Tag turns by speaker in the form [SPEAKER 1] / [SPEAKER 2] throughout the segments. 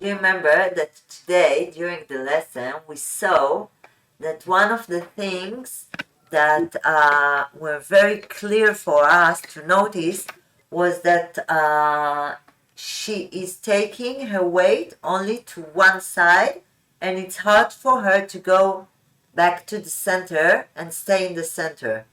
[SPEAKER 1] You remember that today, during the lesson, we saw that one of the things that were very clear for us to notice was that she is taking her weight only to one side, and it's hard for her to go back to the center and stay in the center.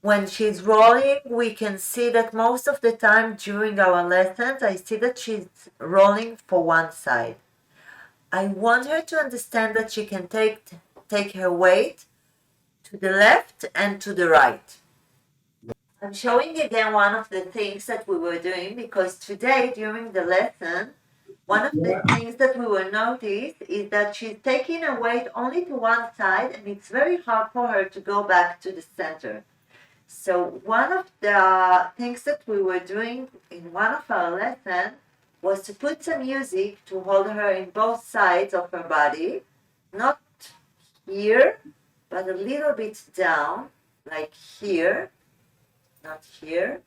[SPEAKER 1] When she's rolling, we can see that most of the time during our lessons, I see that she's rolling for one side. I want her to understand that she can take her weight to the left and to the right. I'm showing again one of the things that we were doing because today during the lesson, one of the things that we will notice is that she's taking her weight only to one side and it's very hard for her to go back to the center. So one of the things that we were doing in one of our lessons was to put some music to hold her in both sides of her body, not here, but a little bit down, like here, not here,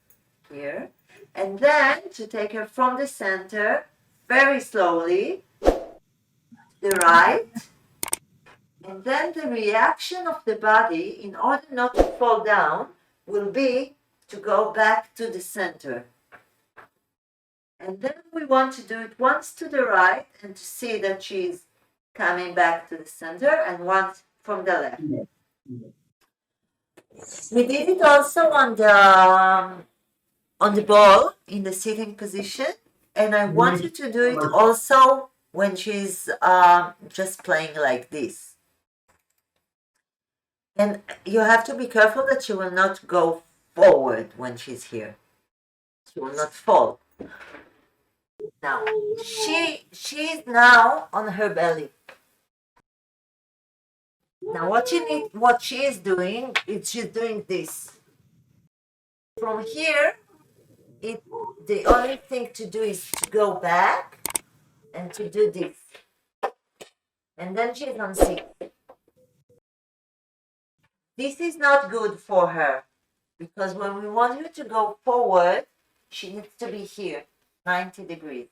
[SPEAKER 1] here, and then to take her from the center very slowly, the right, and then the reaction of the body, in order not to fall down, will be to go back to the center. And then we want to do it once to the right and to see that she's coming back to the center, and once from the left. We did it also on the ball in the sitting position, and I want you to do it also when she's just playing like this. And you have to be careful that she will not go forward when she's here. She will not fall. Now, she's now on her belly. Now, what she is doing is she's doing this. From here, the only thing to do is to go back and to do this. And then she's on 6. This is not good for her because when we want her to go forward, she needs to be here, 90 degrees.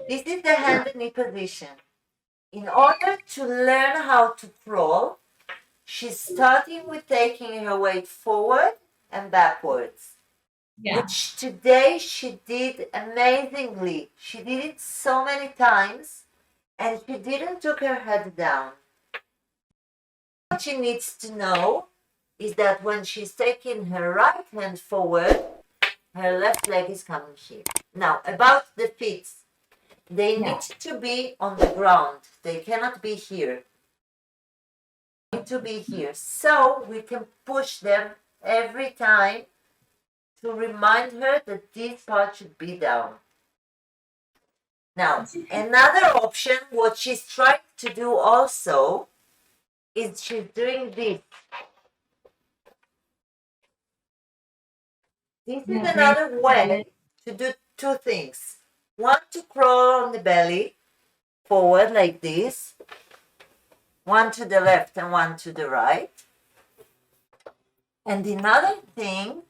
[SPEAKER 1] This is the hand and knee position. In order to learn how to crawl, she's starting with taking her weight forward and backwards. Yeah. Which today she did amazingly. She did it so many times and she didn't took her head down. What she needs to know is that when she's taking her right hand forward, her left leg is coming here. Now, about the feet. They need to be on the ground. They cannot be here. They need to be here. So we can push them every time to remind her that this part should be down. Now, another option, what she's trying to do also, is she's doing this. This is another way to do two things. One, to crawl on the belly, forward like this. One to the left and one to the right. And another thing,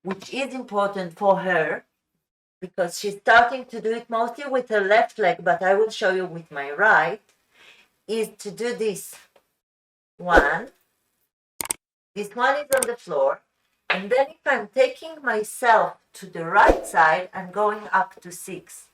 [SPEAKER 1] which is important for her, because she's starting to do it mostly with her left leg, but I will show you with my right, is to do this. One. This one is on the floor. And then if I'm taking myself to the right side, I'm going up to 6.